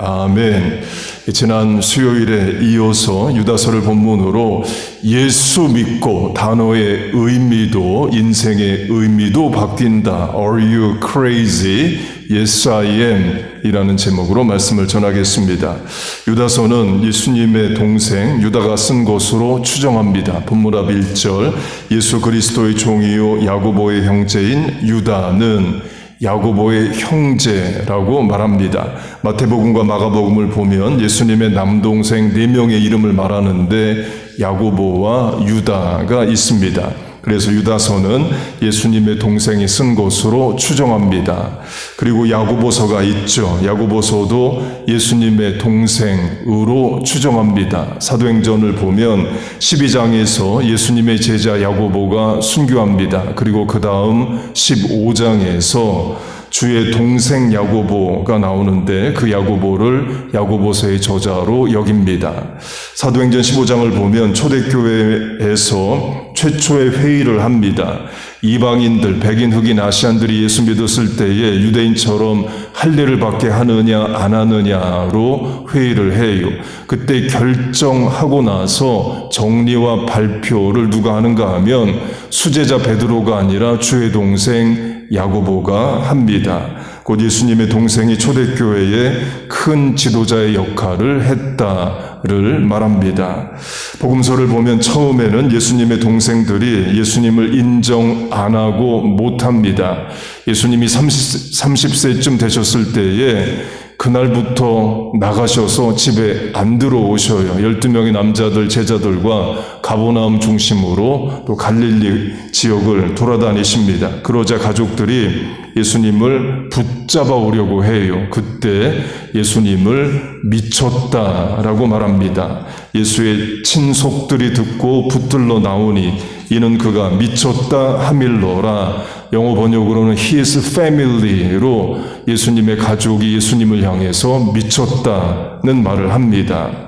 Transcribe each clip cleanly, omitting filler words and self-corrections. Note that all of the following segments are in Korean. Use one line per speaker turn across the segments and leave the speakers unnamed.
아멘. 지난 수요일에 이어서 유다서를 본문으로 예수 믿고 단어의 의미도 인생의 의미도 바뀐다. Are you crazy? Yes, I am 이라는 제목으로 말씀을 전하겠습니다. 유다서는 예수님의 동생 유다가 쓴 것으로 추정합니다. 본문 앞 1절 예수 그리스도의 종이요 야고보의 형제인 유다는 야고보의 형제라고 말합니다. 마태복음과 마가복음을 보면 예수님의 남동생 4명의 이름을 말하는데 야고보와 유다가 있습니다. 그래서 유다서는 예수님의 동생이 쓴 것으로 추정합니다. 그리고 야고보서가 있죠. 야고보서도 예수님의 동생으로 추정합니다. 사도행전을 보면 12장에서 예수님의 제자 야고보가 순교합니다. 그리고 그 다음 15장에서 주의 동생 야고보가 나오는데 그 야고보를 야고보서의 저자로 여깁니다. 사도행전 15장을 보면 초대교회에서 최초의 회의를 합니다. 이방인들, 백인, 흑인, 아시안들이 예수 믿었을 때에 유대인처럼 할례를 받게 하느냐 안 하느냐로 회의를 해요. 그때 결정하고 나서 정리와 발표를 누가 하는가 하면 수제자 베드로가 아니라 주의 동생 야고보가 합니다. 곧 예수님의 동생이 초대교회의 큰 지도자의 역할을 했다를 말합니다. 복음서를 보면 처음에는 예수님의 동생들이 예수님을 인정 안 하고 못합니다. 예수님이 30세쯤 되셨을 때에 그날부터 나가셔서 집에 안 들어오셔요. 12명의 남자들 제자들과 가버나움 중심으로 또 갈릴리 지역을 돌아다니십니다. 그러자 가족들이 예수님을 붙잡아 오려고 해요. 그때 예수님을 미쳤다라고 말합니다. 예수의 친속들이 듣고 붙들러 나오니 이는 그가 미쳤다 하밀러라. 영어 번역으로는 His Family로 예수님의 가족이 예수님을 향해서 미쳤다는 말을 합니다.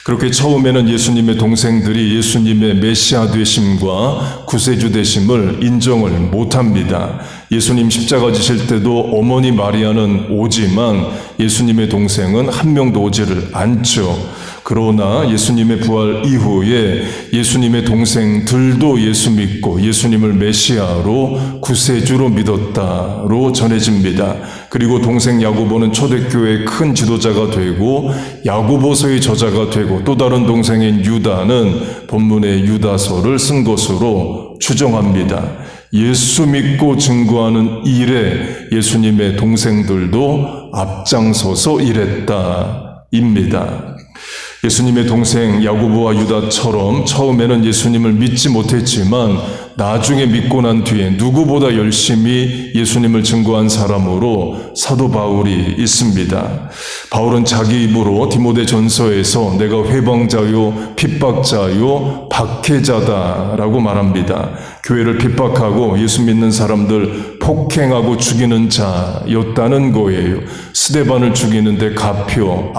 그렇게 처음에는 예수님의 동생들이 예수님의 메시아 되심과 구세주 되심을 인정을 못합니다. 예수님 십자가 지실 때도 어머니 마리아는 오지만 예수님의 동생은 한 명도 오지를 않죠. 그러나 예수님의 부활 이후에 예수님의 동생들도 예수 믿고 예수님을 메시아로 구세주로 믿었다로 전해집니다. 그리고 동생 야고보는 초대교회의 큰 지도자가 되고 야고보서의 저자가 되고 또 다른 동생인 유다는 본문의 유다서를 쓴 것으로 추정합니다. 예수 믿고 증거하는 일에 예수님의 동생들도 앞장서서 일했다입니다. 예수님의 동생 야고보와 유다처럼 처음에는 예수님을 믿지 못했지만 나중에 믿고 난 뒤에 누구보다 열심히 예수님을 증거한 사람으로 사도 바울이 있습니다. 바울은 자기 입으로 디모데 전서에서 내가 회방자요 핍박자요 박해자다라고 말합니다. 교회를 핍박하고 예수 믿는 사람들 폭행하고 죽이는 자였다는 거예요. 스데반을 죽이는데 가표,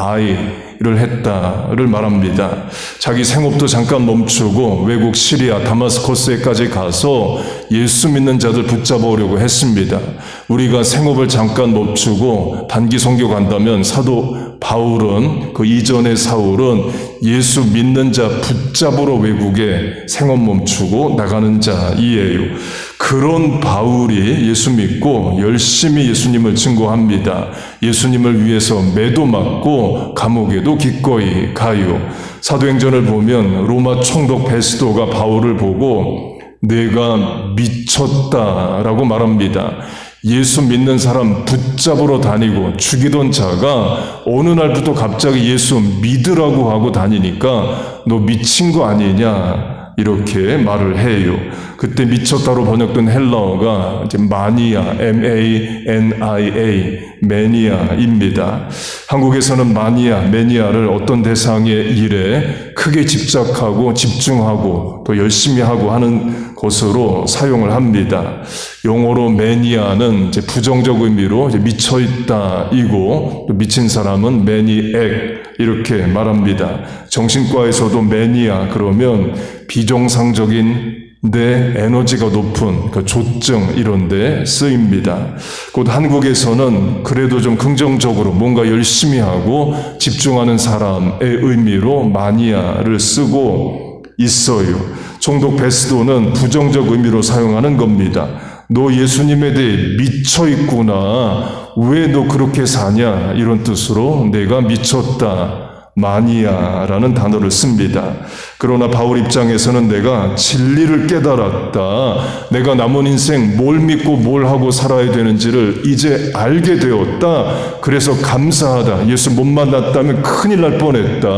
를 했다를 말합니다. 자기 생업도 잠깐 멈추고 외국 시리아 다마스커스에까지 가서 예수 믿는 자들 붙잡아 오려고 했습니다. 우리가 생업을 잠깐 멈추고 단기 선교 간다면 사도 바울은 그 이전의 사울은 예수 믿는 자 붙잡으러 외국에 생업 멈추고 나가는 자이에요. 그런 바울이 예수 믿고 열심히 예수님을 증거합니다. 예수님을 위해서 매도 맞고 감옥에도 기꺼이 가요. 사도행전을 보면 로마 총독 베스도가 바울을 보고 내가 미쳤다라고 말합니다. 예수 믿는 사람 붙잡으러 다니고 죽이던 자가 어느 날부터 갑자기 예수 믿으라고 하고 다니니까 너 미친 거 아니냐 이렇게 말을 해요. 그때 미쳤다로 번역된 헬라어가 이제 마니아, M-A-N-I-A, 매니아입니다. 한국에서는 마니아, 매니아를 어떤 대상의 일에 크게 집착하고 집중하고 또 열심히 하고 하는 것으로 사용을 합니다. 용어로 매니아는 이제 부정적 의미로 이제 미쳐있다이고 또 미친 사람은 매니액 이렇게 말합니다. 정신과에서도 매니아 그러면 비정상적인 내 에너지가 높은 그 조증 이런 데 쓰입니다. 곧 한국에서는 그래도 좀 긍정적으로 뭔가 열심히 하고 집중하는 사람의 의미로 마니아를 쓰고 있어요. 총독 베스도는 부정적 의미로 사용하는 겁니다. 너 예수님에 대해 미쳐 있구나. 왜 너 그렇게 사냐? 이런 뜻으로 내가 미쳤다. 마니아라는 단어를 씁니다. 그러나 바울 입장에서는 내가 진리를 깨달았다. 내가 남은 인생 뭘 믿고 뭘 하고 살아야 되는지를 이제 알게 되었다. 그래서 감사하다. 예수 못 만났다면 큰일 날 뻔했다.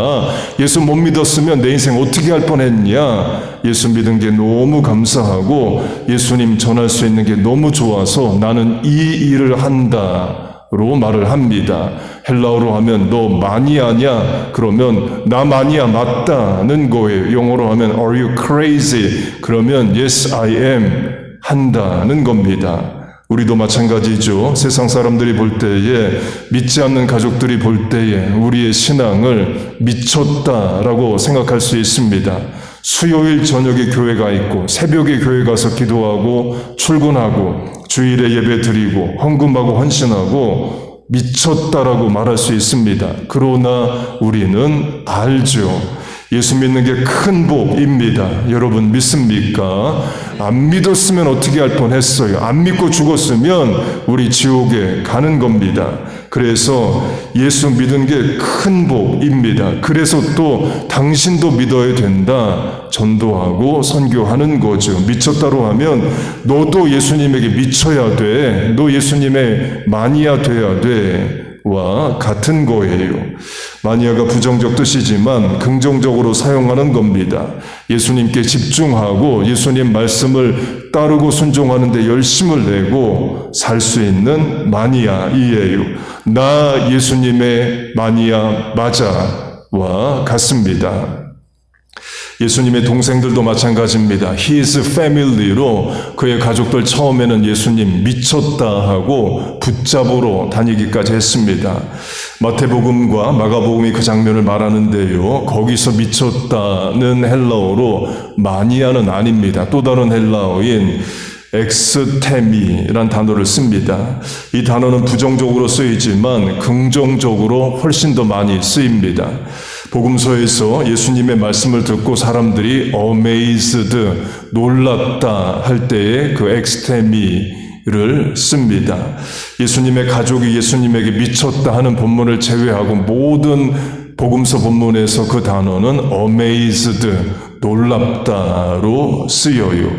예수 못 믿었으면 내 인생 어떻게 할 뻔했냐. 예수 믿은 게 너무 감사하고 예수님 전할 수 있는 게 너무 좋아서 나는 이 일을 한다. 로 말을 합니다. 헬라어로 하면 너 마니아냐? 그러면 나 마니아 맞다는 거예요. 영어로 하면 Are you crazy? 그러면 Yes, I am 한다는 겁니다. 우리도 마찬가지죠. 세상 사람들이 볼 때에, 믿지 않는 가족들이 볼 때에 우리의 신앙을 미쳤다라고 생각할 수 있습니다. 수요일 저녁에 교회가 있고 새벽에 교회 가서 기도하고 출근하고 주일에 예배 드리고 헌금하고 헌신하고 미쳤다라고 말할 수 있습니다. 그러나 우리는 알죠. 예수 믿는 게 큰 복입니다. 여러분 믿습니까? 안 믿었으면 어떻게 할 뻔했어요. 안 믿고 죽었으면 우리 지옥에 가는 겁니다. 그래서 예수 믿은 게 큰 복입니다. 그래서 또 당신도 믿어야 된다. 전도하고 선교하는 거죠. 미쳤다로 하면 너도 예수님에게 미쳐야 돼. 너 예수님의 마니아 돼야 돼. 와 같은 거예요. 마니아가 부정적 뜻이지만 긍정적으로 사용하는 겁니다. 예수님께 집중하고 예수님 말씀을 따르고 순종하는 데 열심을 내고 살 수 있는 마니아이에요. 나 예수님의 마니아 맞아와 같습니다. 예수님의 동생들도 마찬가지입니다. His family로 그의 가족들 처음에는 예수님 미쳤다 하고 붙잡으러 다니기까지 했습니다. 마태복음과 마가복음이 그 장면을 말하는데요. 거기서 미쳤다는 헬라어로 마니아는 아닙니다. 또 다른 헬라어인 엑스테미란 단어를 씁니다. 이 단어는 부정적으로 쓰이지만 긍정적으로 훨씬 더 많이 쓰입니다. 복음서에서 예수님의 말씀을 듣고 사람들이 amazed, 놀랐다 할 때에 그 엑스테미를 씁니다. 예수님의 가족이 예수님에게 미쳤다 하는 본문을 제외하고 모든 복음서 본문에서 그 단어는 amazed, 놀랍다로 쓰여요.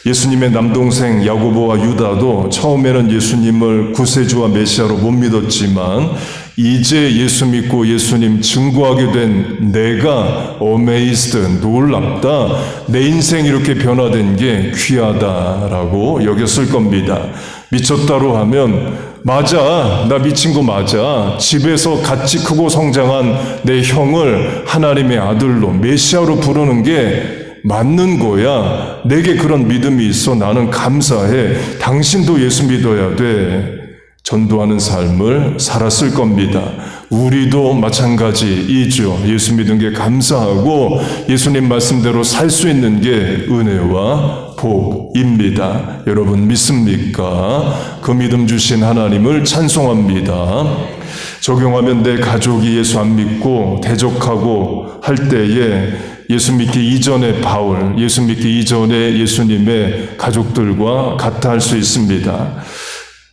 예수님의 남동생 야고보와 유다도 처음에는 예수님을 구세주와 메시아로 못 믿었지만 이제 예수 믿고 예수님 증거하게 된 내가 amazed, 놀랍다. 내 인생 이렇게 변화된 게 귀하다라고 여겼을 겁니다. 미쳤다로 하면 맞아, 나 미친 거 맞아. 집에서 같이 크고 성장한 내 형을 하나님의 아들로 메시아로 부르는 게 맞는 거야. 내게 그런 믿음이 있어. 나는 감사해. 당신도 예수 믿어야 돼. 전도하는 삶을 살았을 겁니다. 우리도 마찬가지이죠. 예수 믿은 게 감사하고 예수님 말씀대로 살 수 있는 게 은혜와 복입니다. 여러분 믿습니까? 그 믿음 주신 하나님을 찬송합니다. 적용하면 내 가족이 예수 안 믿고 대적하고 할 때에 예수 믿기 이전의 바울, 예수 믿기 이전의 예수님의 가족들과 같아 할 수 있습니다.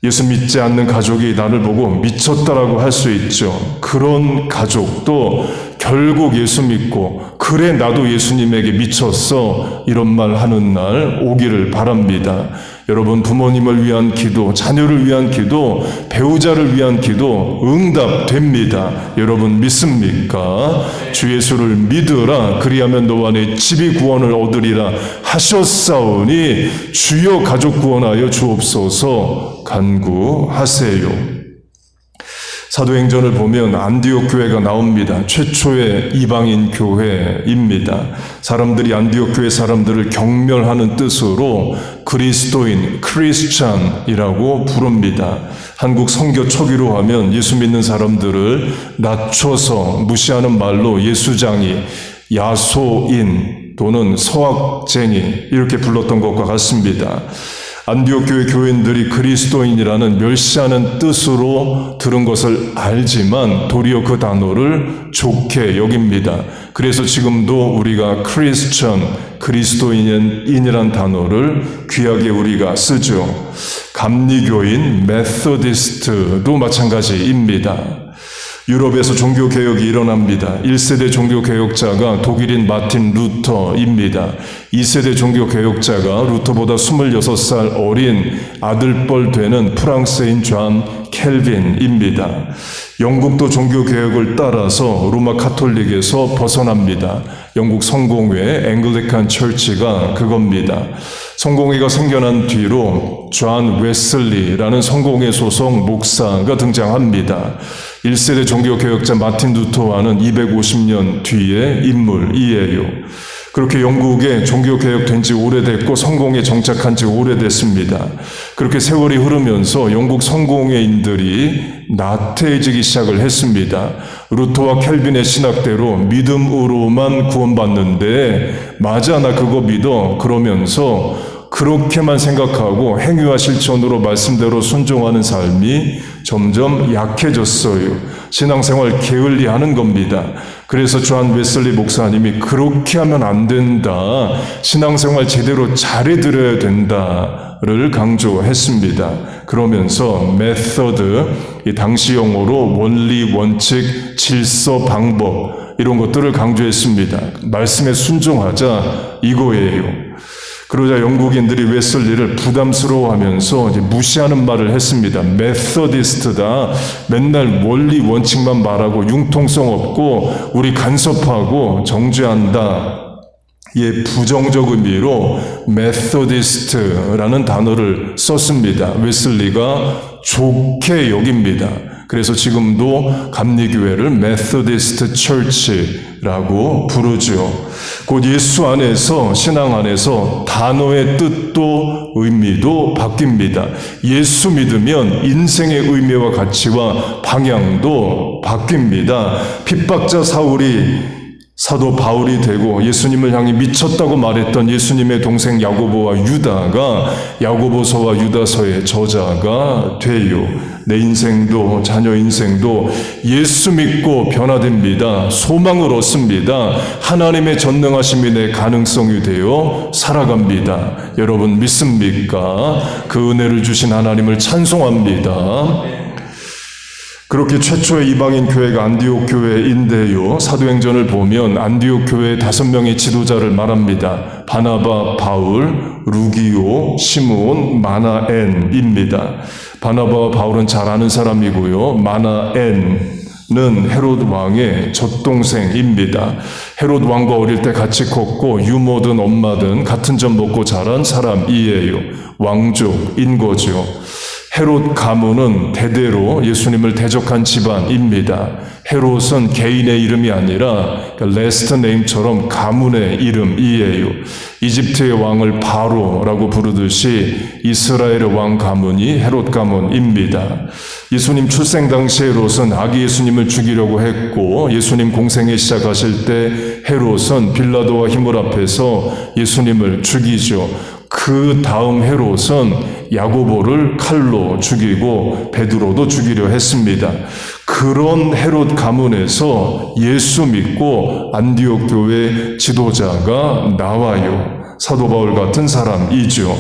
예수 믿지 않는 가족이 나를 보고 미쳤다라고 할 수 있죠. 그런 가족도 결국 예수 믿고 그래 나도 예수님에게 미쳤어 이런 말 하는 날 오기를 바랍니다. 여러분 부모님을 위한 기도, 자녀를 위한 기도, 배우자를 위한 기도 응답됩니다. 여러분 믿습니까? 주 예수를 믿으라 그리하면 너와 내 집이 구원을 얻으리라 하셨사오니 주여 가족 구원하여 주옵소서 간구하세요. 사도행전을 보면 안디옥 교회가 나옵니다. 최초의 이방인 교회입니다. 사람들이 안디옥 교회 사람들을 경멸하는 뜻으로 그리스도인, 크리스찬이라고 부릅니다. 한국 선교 초기로 하면 예수 믿는 사람들을 낮춰서 무시하는 말로 예수장이, 야소인, 또는 서학쟁이 이렇게 불렀던 것과 같습니다. 안디옥 교회 교인들이 그리스도인이라는 멸시하는 뜻으로 들은 것을 알지만 도리어 그 단어를 좋게 여깁니다. 그래서 지금도 우리가 크리스천, 그리스도인이란 단어를 귀하게 우리가 쓰죠. 감리교인, 메소디스트도 마찬가지입니다. 유럽에서 종교개혁이 일어납니다. 1세대 종교개혁자가 독일인 마틴 루터입니다. 2세대 종교개혁자가 루터보다 26살 어린 아들뻘 되는 프랑스인 존 켈빈입니다. 영국도 종교개혁을 따라서 로마 카톨릭에서 벗어납니다. 영국 성공회 앵글리칸 처치가 그겁니다. 성공회가 생겨난 뒤로 존 웨슬리라는 성공회 소속 목사가 등장합니다. 1세대 종교개혁자 마틴 루터와는 250년 뒤의 인물이에요. 그렇게 영국에 종교개혁된 지 오래됐고 성공에 정착한 지 오래됐습니다. 그렇게 세월이 흐르면서 영국 성공회인들이 나태해지기 시작을 했습니다. 루터와 켈빈의 신학대로 믿음으로만 구원받는데 맞아 나 그거 믿어 그러면서 그렇게만 생각하고 행위와 실천으로 말씀대로 순종하는 삶이 점점 약해졌어요. 신앙생활 게을리하는 겁니다. 그래서 존 웨슬리 목사님이 그렇게 하면 안 된다. 신앙생활 제대로 잘해드려야 된다를 강조했습니다. 그러면서 메서드, 이 당시 용어로 원리, 원칙, 질서, 방법 이런 것들을 강조했습니다. 말씀에 순종하자 이거예요. 그러자 영국인들이 웨슬리를 부담스러워하면서 이제 무시하는 말을 했습니다. 메서디스트다. 맨날 원리 원칙만 말하고 융통성 없고 우리 간섭하고 정죄한다. 예, 부정적 의미로 메서디스트라는 단어를 썼습니다. 웨슬리가 좋게 여깁니다. 그래서 지금도 감리교회를 메소디스트 처치라고 부르죠. 곧 예수 안에서, 신앙 안에서 단어의 뜻도 의미도 바뀝니다. 예수 믿으면 인생의 의미와 가치와 방향도 바뀝니다. 핍박자 사울이 사도 바울이 되고 예수님을 향해 미쳤다고 말했던 예수님의 동생 야고보와 유다가 야고보서와 유다서의 저자가 돼요. 내 인생도 자녀 인생도 예수 믿고 변화됩니다. 소망을 얻습니다. 하나님의 전능하심이 내 가능성이 되어 살아갑니다. 여러분 믿습니까? 그 은혜를 주신 하나님을 찬송합니다. 그렇게 최초의 이방인 교회가 안디옥 교회인데요. 사도행전을 보면 안디옥 교회의 5명의 지도자를 말합니다. 바나바, 바울, 루기오, 시므온, 마나엔입니다. 바나바와 바울은 잘 아는 사람이고요. 마나엔은 헤롯 왕의 젖동생입니다. 헤롯 왕과 어릴 때 같이 컸고 유모든 엄마든 같은 젖 먹고 자란 사람이에요. 왕족인 거죠. 헤롯 가문은 대대로 예수님을 대적한 집안입니다. 헤롯은 개인의 이름이 아니라 레스트 네임처럼 가문의 이름이에요. 이집트의 왕을 바로라고 부르듯이 이스라엘의 왕 가문이 헤롯 가문입니다. 예수님 출생 당시 헤롯은 아기 예수님을 죽이려고 했고 예수님 공생애 시작하실 때 헤롯은 빌라도와 힘을 앞에서 예수님을 죽이죠. 그 다음 헤롯은 야고보를 칼로 죽이고 베드로도 죽이려 했습니다. 그런 헤롯 가문에서 예수 믿고 안디옥 교회 지도자가 나와요. 사도 바울 같은 사람이죠.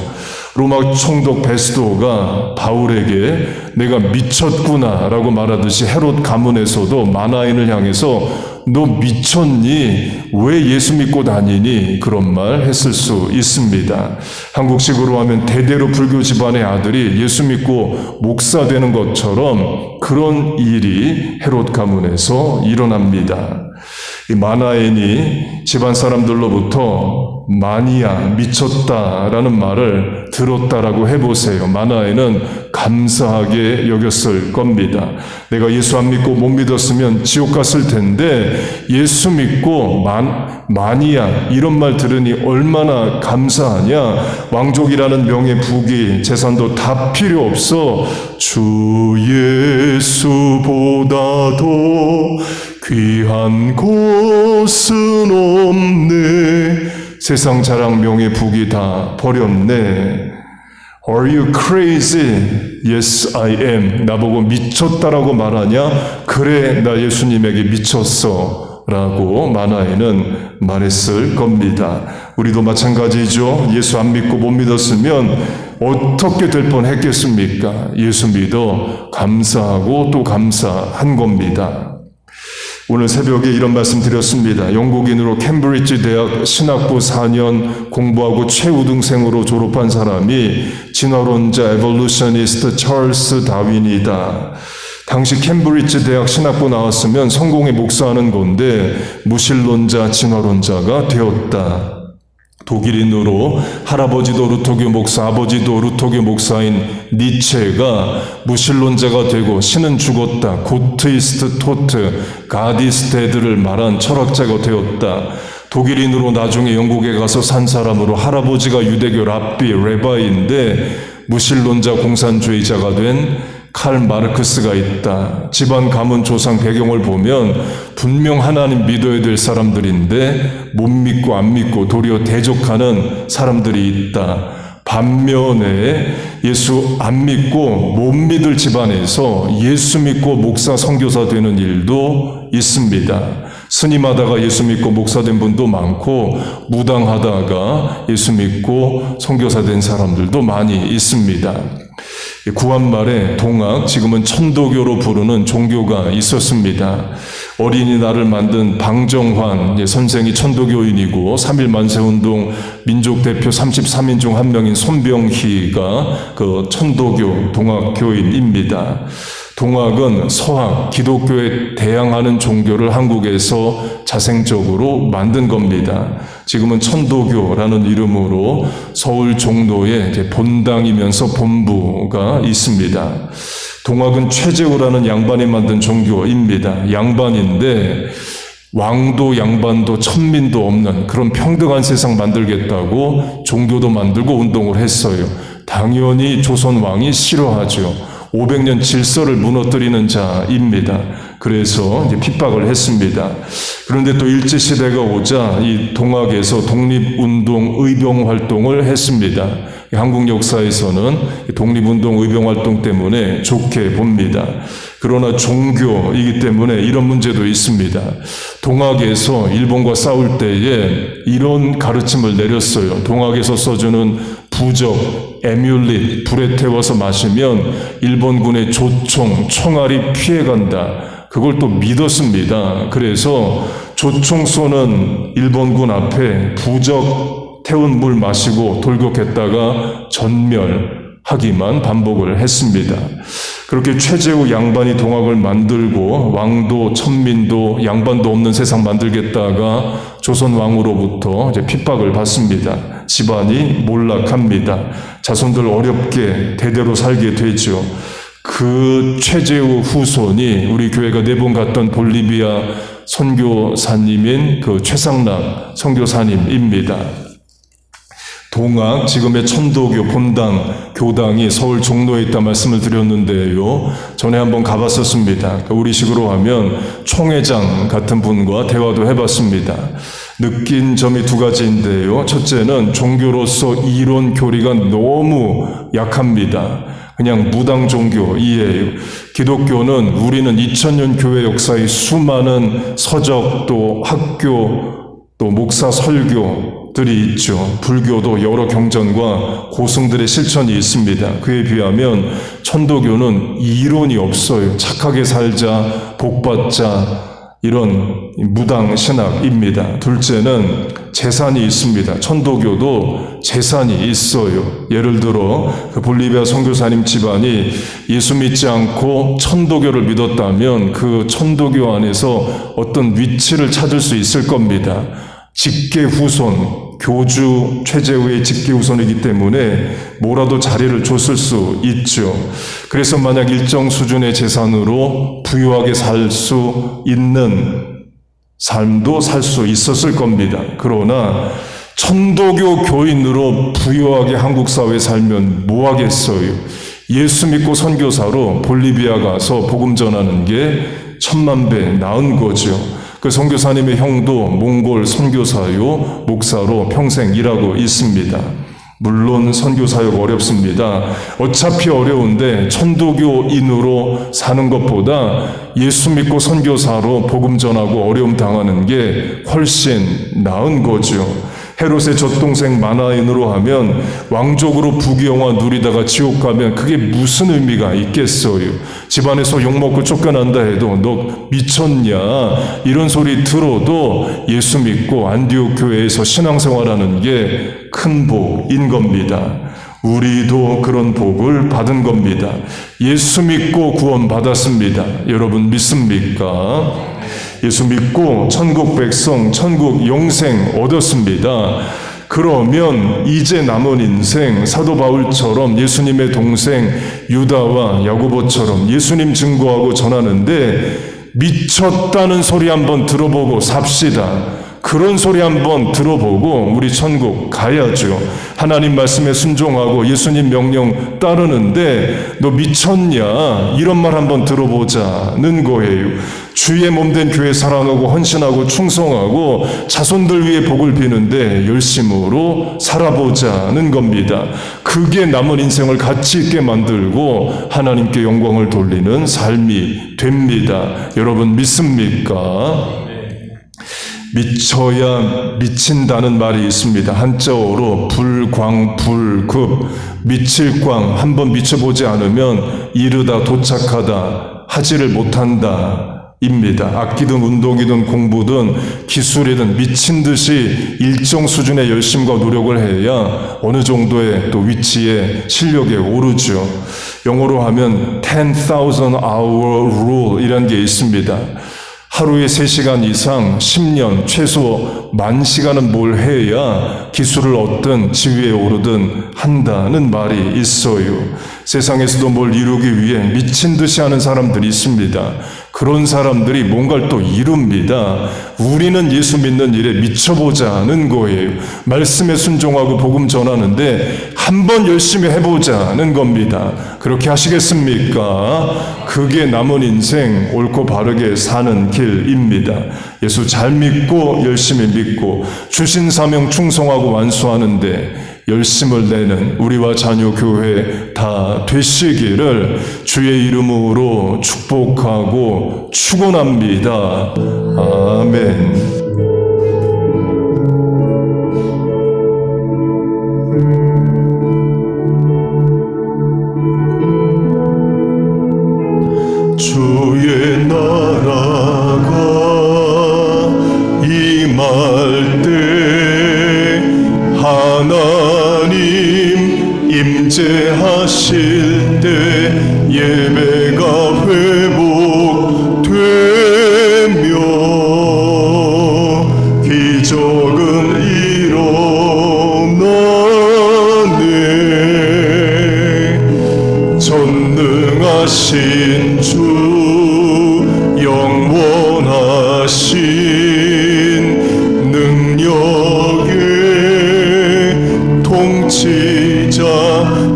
로마 총독 베스도가 바울에게 내가 미쳤구나 라고 말하듯이 헤롯 가문에서도 마나엔을 향해서 너 미쳤니? 왜 예수 믿고 다니니? 그런 말 했을 수 있습니다. 한국식으로 하면 대대로 불교 집안의 아들이 예수 믿고 목사 되는 것처럼 그런 일이 헤롯 가문에서 일어납니다. 이 마나엔이 집안 사람들로부터 마니아, 미쳤다라는 말을 들었다라고 해보세요. 마나엔은 감사하게 여겼을 겁니다. 내가 예수 안 믿고 못 믿었으면 지옥 갔을 텐데 예수 믿고 마니아 이런 말 들으니 얼마나 감사하냐. 왕족이라는 명예, 부귀, 재산도 다 필요 없어. 주 예수보다도 귀한 곳은 없네. 세상 자랑 명예 부귀 다 버렸네. Are you crazy? Yes, I am. 나보고 미쳤다라고 말하냐? 그래, 나 예수님에게 미쳤어. 라고 만화에는 말했을 겁니다. 우리도 마찬가지죠. 예수 안 믿고 못 믿었으면 어떻게 될 뻔했겠습니까? 예수 믿어 감사하고 또 감사한 겁니다. 오늘 새벽에 이런 말씀 드렸습니다. 영국인으로 캠브리지 대학 신학부 4년 공부하고 최우등생으로 졸업한 사람이 진화론자 에볼루셔니스트 찰스 다윈이다. 당시 캠브리지 대학 신학부 나왔으면 성공에 목사하는 건데 무신론자 진화론자가 되었다. 독일인으로 할아버지도 루터교 목사, 아버지도 루터교 목사인 니체가 무신론자가 되고 신은 죽었다, 고트이스트 토트, 가디스테드를 말한 철학자가 되었다. 독일인으로 나중에 영국에 가서 산 사람으로 할아버지가 유대교 랍비, 레바이인데 무신론자 공산주의자가 된 칼 마르크스가 있다. 집안 가문 조상 배경을 보면 분명 하나님 믿어야 될 사람들인데 못 믿고 안 믿고 도리어 대적하는 사람들이 있다. 반면에 예수 안 믿고 못 믿을 집안에서 예수 믿고 목사 선교사 되는 일도 있습니다. 스님하다가 예수 믿고 목사 된 분도 많고 무당하다가 예수 믿고 선교사 된 사람들도 많이 있습니다. 구한말에 동학, 지금은 천도교로 부르는 종교가 있었습니다. 어린이날을 만든 방정환 선생이 천도교인이고 3.1 만세운동 민족대표 33인 중 한 명인 손병희가 그 천도교 동학교인입니다. 동학은 서학, 기독교에 대항하는 종교를 한국에서 자생적으로 만든 겁니다. 지금은 천도교라는 이름으로 서울 종로에 본당이면서 본부가 있습니다. 동학은 최재우라는 양반이 만든 종교입니다. 양반인데 왕도 양반도 천민도 없는 그런 평등한 세상 만들겠다고 종교도 만들고 운동을 했어요. 당연히 조선 왕이 싫어하죠. 500년 질서를 무너뜨리는 자입니다. 그래서 이제 핍박을 했습니다. 그런데 또 일제시대가 오자 이 동학에서 독립운동 의병활동을 했습니다. 한국 역사에서는 독립운동 의병활동 때문에 좋게 봅니다. 그러나 종교이기 때문에 이런 문제도 있습니다. 동학에서 일본과 싸울 때에 이런 가르침을 내렸어요. 동학에서 써주는 부적, 에뮬릿, 불에 태워서 마시면 일본군의 조총, 총알이 피해간다. 그걸 또 믿었습니다. 그래서 조총 쏘는 일본군 앞에 부적 태운 물 마시고 돌격했다가 전멸하기만 반복을 했습니다. 그렇게 최재우 양반이 동학을 만들고 왕도 천민도 양반도 없는 세상 만들겠다가 조선 왕으로부터 이제 핍박을 받습니다. 집안이 몰락합니다. 자손들 어렵게 대대로 살게 되죠. 그 최재우 후손이 우리 교회가 4번 갔던 볼리비아 선교사님인 그 최상락 선교사님입니다. 동학, 지금의 천도교 본당 교당이 서울 종로에 있다 말씀을 드렸는데요. 전에 한번 가봤었습니다. 우리식으로 하면 총회장 같은 분과 대화도 해봤습니다. 느낀 점이 2가지인데요. 첫째는 종교로서 이론 교리가 너무 약합니다. 그냥 무당 종교이에요. 기독교는 우리는 2000년 교회 역사의 수많은 서적 또 학교 또 목사 설교들이 있죠. 불교도 여러 경전과 고승들의 실천이 있습니다. 그에 비하면 천도교는 이론이 없어요. 착하게 살자, 복받자 이런 무당 신학입니다. 둘째는 재산이 있습니다. 천도교도 재산이 있어요. 예를 들어 그 볼리비아 선교사님 집안이 예수 믿지 않고 천도교를 믿었다면 그 천도교 안에서 어떤 위치를 찾을 수 있을 겁니다. 직계 후손, 교주 최재우의 직계 후손이기 때문에 뭐라도 자리를 줬을 수 있죠. 그래서 만약 일정 수준의 재산으로 부유하게 살 수 있는 삶도 살 수 있었을 겁니다. 그러나 천도교 교인으로 부유하게 한국 사회에 살면 뭐 하겠어요? 예수 믿고 선교사로 볼리비아 가서 복음 전하는 게 1000만 배 나은 거죠. 그 선교사님의 형도 몽골 선교사요 목사로 평생 일하고 있습니다. 물론 선교사역 어렵습니다. 어차피 어려운데 천도교인으로 사는 것보다 예수 믿고 선교사로 복음 전하고 어려움 당하는 게 훨씬 나은 거죠. 헤롯의 젖동생 마나인으로 하면 왕족으로 부귀영화 누리다가 지옥 가면 그게 무슨 의미가 있겠어요. 집안에서 욕먹고 쫓겨난다 해도 너 미쳤냐 이런 소리 들어도 예수 믿고 안디옥 교회에서 신앙생활하는 게 큰 복인 겁니다. 우리도 그런 복을 받은 겁니다. 예수 믿고 구원 받았습니다. 여러분 믿습니까? 예수 믿고 천국 백성, 천국 영생 얻었습니다. 그러면 이제 남은 인생 사도 바울처럼 예수님의 동생 유다와 야고보처럼 예수님 증거하고 전하는데 미쳤다는 소리 한번 들어보고 삽시다. 그런 소리 한번 들어보고 우리 천국 가야죠. 하나님 말씀에 순종하고 예수님 명령 따르는데 너 미쳤냐? 이런 말 한번 들어보자는 거예요. 주의 몸된 교회 사랑하고 헌신하고 충성하고 자손들 위해 복을 비는데 열심으로 살아보자는 겁니다. 그게 남은 인생을 가치 있게 만들고 하나님께 영광을 돌리는 삶이 됩니다. 여러분 믿습니까? 미쳐야 미친다는 말이 있습니다. 한자어로 불광불급, 미칠 광, 한번 미쳐보지 않으면 이르다 도착하다, 하지를 못한다 입니다. 악기든 운동이든 공부든 기술이든 미친 듯이 일정 수준의 열심과 노력을 해야 어느 정도의 또 위치에 실력에 오르죠. 영어로 하면 10,000 hour rule 이라는 게 있습니다. 하루에 3시간 이상 10년 최소 10,000시간은 뭘 해야 기술을 얻든 지위에 오르든 한다는 말이 있어요. 세상에서도 뭘 이루기 위해 미친 듯이 하는 사람들이 있습니다. 그런 사람들이 뭔가를 또 이룹니다. 우리는 예수 믿는 일에 미쳐보자는 거예요. 말씀에 순종하고 복음 전하는데 한번 열심히 해보자는 겁니다. 그렇게 하시겠습니까? 그게 남은 인생 옳고 바르게 사는 길입니다. 예수 잘 믿고 열심히 믿고 주신 사명 충성하고 완수하는데 열심을 내는 우리와 자녀 교회 다 되시기를 주의 이름으로 축복하고 축원합니다. 아멘. 주의 나라가 임할 때 하나님 임재하실 때 예배가 회복되며 기적은 일어나네. 전능하신 주 영원하신 능력의 통치자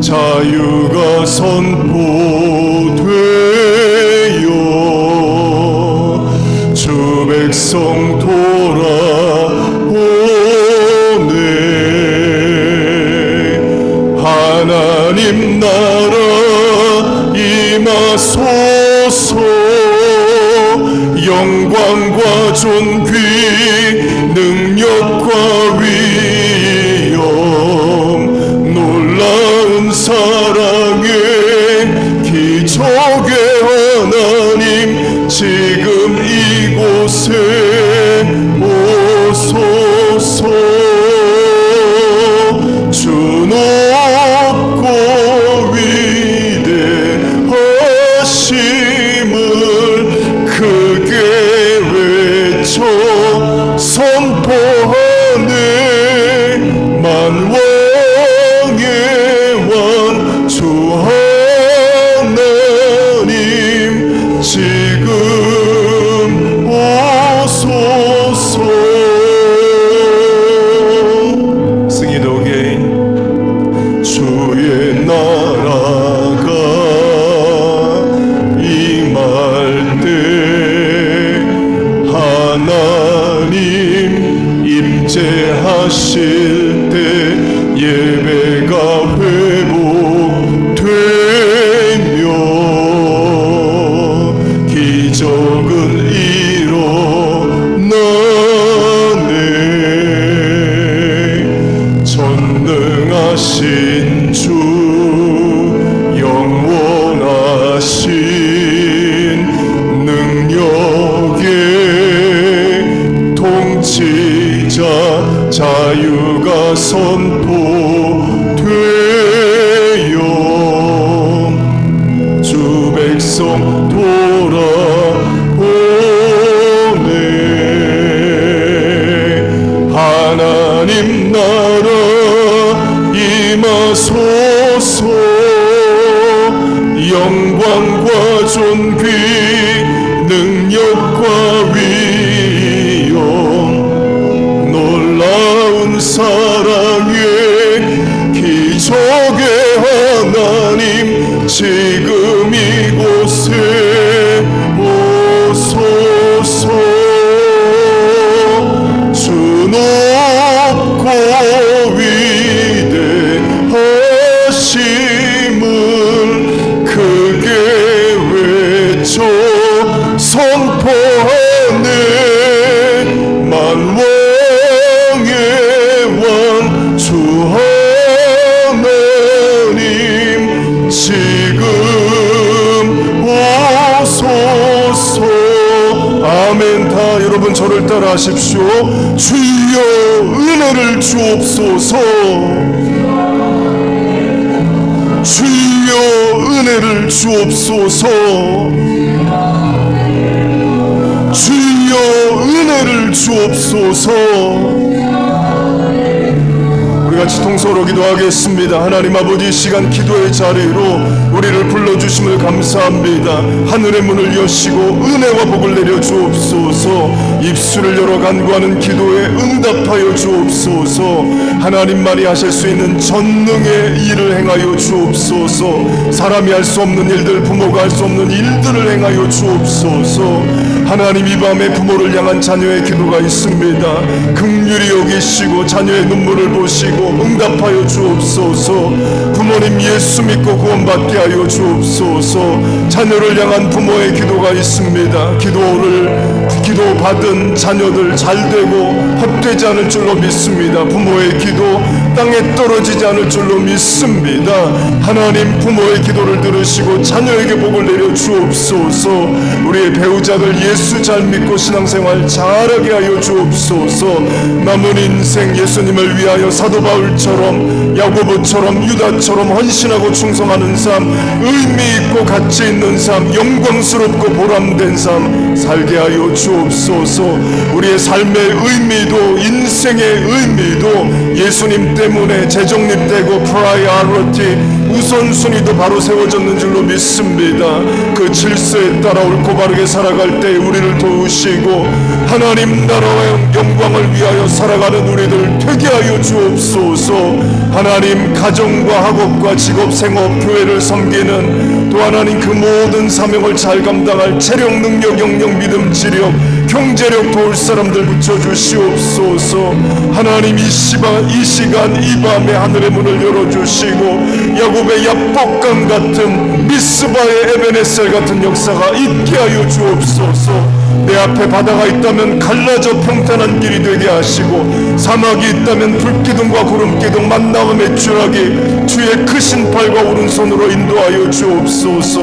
자유가 선포되어 주 백성 돌아오네. 하나님 나라 임하소서. 영광과 존귀 능력과 위엄 놀라운 사랑의 기적의 하나님 지금 이곳에 오소서. 주 높고 위대하심을 크게 외쳐 선포하네. 만왕의 왕 주 하나님 지금 오소서. Sing it again. 주의 나라가 임할 때 하나님 구제하실 때 예배가 회복되며 기적은 일어나네. 전능하신 주 영원하신 능력의 통치자 자유가 선포되어 주 백성 돌아오네. 하나님 나라 임하소서. 영광과 존귀 능력과 위엄 놀라운 사랑의 기적의 하나님 지금 이곳에 오소서. 주 높고 위대하심을 크게 외쳐 선포하네. 만왕의 왕 주 하나님 지금 오소서. 아멘. 다 여러분 저를 따라 하십시오. 주여 은혜를 주옵소서. 주여 은혜를 주옵소서. 주여 은혜를 주옵소서. 우리 같이 통성으로 기도하겠습니다. 하나님 아버지, 시간 기도의 자리로 우리를 불러주심을 감사합니다. 하늘의 문을 여시고 은혜와 복을 내려 주옵소서. 입술을 열어 간구하는 기도에 응답하여 주옵소서. 하나님만이 하실 수 있는 전능의 일을 행하여 주옵소서. 사람이 할 수 없는 일들, 부모가 할 수 없는 일들을 행하여 주옵소서. 하나님, 이 밤에 부모를 향한 자녀의 기도가 있습니다. 긍휼히 여기시고 자녀의 눈물을 보시고 응답하여 주옵소서. 부모님 예수 믿고 구원받게 하여 주옵소서. 자녀를 향한 부모의 기도가 있습니다. 기도받은 자녀들 잘되고 헛되지 않을 줄로 믿습니다. 부모의 기도 땅에 떨어지지 않을 줄로 믿습니다. 하나님, 부모의 기도를 들으시고 자녀에게 복을 내려 주옵소서. 우리의 배우자들 예수 잘 믿고 신앙생활 잘하게 하여 주옵소서. 남은 인생 예수님을 위하여 사도 바울처럼, 야고보처럼, 유다처럼 헌신하고 충성하는 삶, 의미 있고 가치 있는 삶, 영광스럽고 보람된 삶 살게 하여 주옵소서. 우리의 삶의 의미도, 인생의 의미도 예수님 때문에 재정립되고 프라이어리티, 우선순위도 바로 세워졌는 줄로 믿습니다. 그 질서에 따라 옳고 바르게 살아갈 때 우리를 도우시고 하나님 나라와 영광을 위하여 살아가는 우리들 되게 하여 주옵소서. 하나님, 가정과 학업과 직업, 생업, 교회를 섬기는, 또 하나님 그 모든 사명을 잘 감당할 체력, 능력, 영역, 믿음, 지력, 경제력 도울 사람들 붙여주시옵소서. 하나님, 이 시간 이 밤에 하늘의 문을 열어주시고 야곱의 야복강 같은, 미스바의 에베네셀 같은 역사가 있게 하여 주옵소서. 내 앞에 바다가 있다면 갈라져 평탄한 길이 되게 하시고, 사막이 있다면 불기둥과 구름기둥, 만나와 메추라기 주의 크신 팔과 오른손으로 인도하여 주옵소서.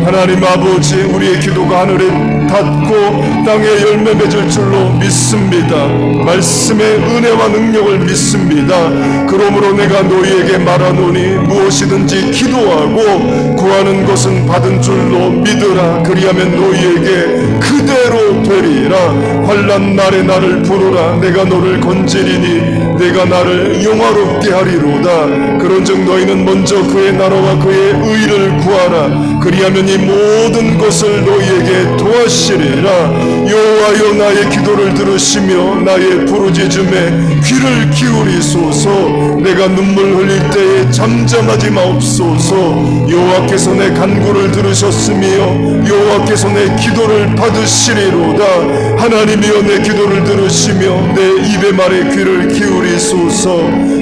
하나님 아버지, 우리의 기도가 하늘에 닿고 땅에 열매 맺을 줄로 믿습니다. 말씀의 은혜와 능력을 믿습니다. 그러므로 내가 너희에게 말하노니 무엇이든지 기도하고 구하는 것은 받은 줄로 믿으라. 그리하면 너희에게 그대로 되리라. 환난 날에 나를 부르라. 내가 너를 건지리니 내가 나를 영화롭게 하리로다. 그런즉 너희는 먼저 그의 나라와 그의 의를 구하라. 그리하면 이 모든 것을 너희에게 도하시리라. 여호와여 나의 기도를 들으시며 나의 부르짖음에 귀를 기울이소서. 내가 눈물 흘릴 때에 잠잠하지 마옵소서. 여호와께서 내 간구를 들으셨으며 여호와께서 내 기도를 받으시리로다. 하나님이여 내 기도를 들으시며 내 입의 말에 귀를 기울이소서.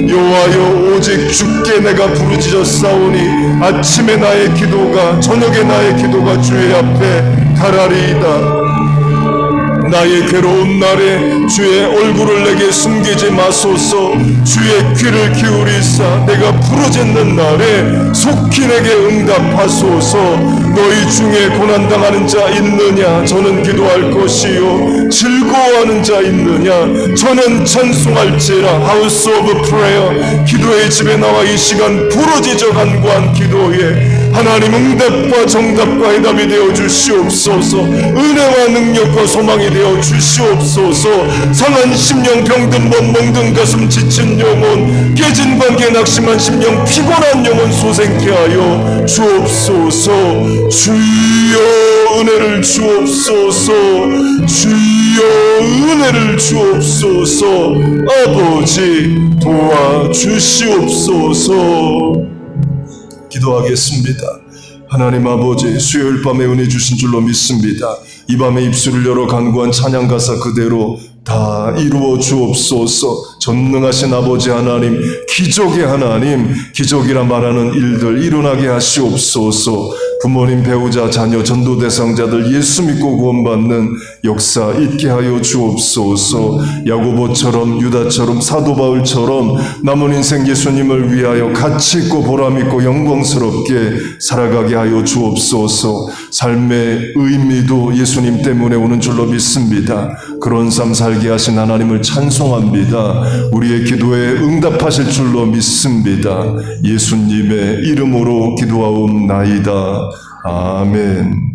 여호와여 오직 주께 내가 부르짖었사오니 아침에 나의 기도가 저녁에 나의 기도가 주의 앞에 달하리이다. 나의 괴로운 날에 주의 얼굴을 내게 숨기지 마소서. 주의 귀를 기울이사 내가 부르짖는 날에 속히 내게 응답하소서. 너희 중에 고난당하는 자 있느냐? 저는 기도할 것이요. 즐거워하는 자 있느냐? 저는 찬송할지라. House of Prayer, 기도의 집에 나와 이 시간 부르짖어 간구한 기도에 하나님 응답과 정답과 해답이 되어 주시옵소서. 은혜와 능력과 소망이 되어 주시옵소서. 상한 심령, 병든 몸, 멍든 가슴, 지친 영혼, 깨진 관계, 낙심한 심령, 피곤한 영혼 소생케 하여 주옵소서. 주여 은혜를 주옵소서. 주여 은혜를 주옵소서. 아버지 도와주시옵소서. 기도하겠습니다. 하나님 아버지, 수요일 밤에 은혜 주신 줄로 믿습니다. 이 밤에 입술을 열어 간구한 찬양 가사 그대로 다 이루어 주옵소서. 전능하신 아버지 하나님, 기적의 하나님, 기적이라 말하는 일들 일어나게 하시옵소서. 부모님, 배우자, 자녀, 전도 대상자들 예수 믿고 구원받는 역사 있게 하여 주옵소서. 야고보처럼, 유다처럼, 사도 바울처럼 남은 인생 예수님을 위하여 가치 있고 보람 있고 영광스럽게 살아가게 하여 주옵소서. 삶의 의미도 예수님 때문에 오는 줄로 믿습니다. 그런 삶 살게 하신 하나님을 찬송합니다. 우리의 기도에 응답하실 줄로 믿습니다. 예수님의 이름으로 기도하옵나이다. 아멘.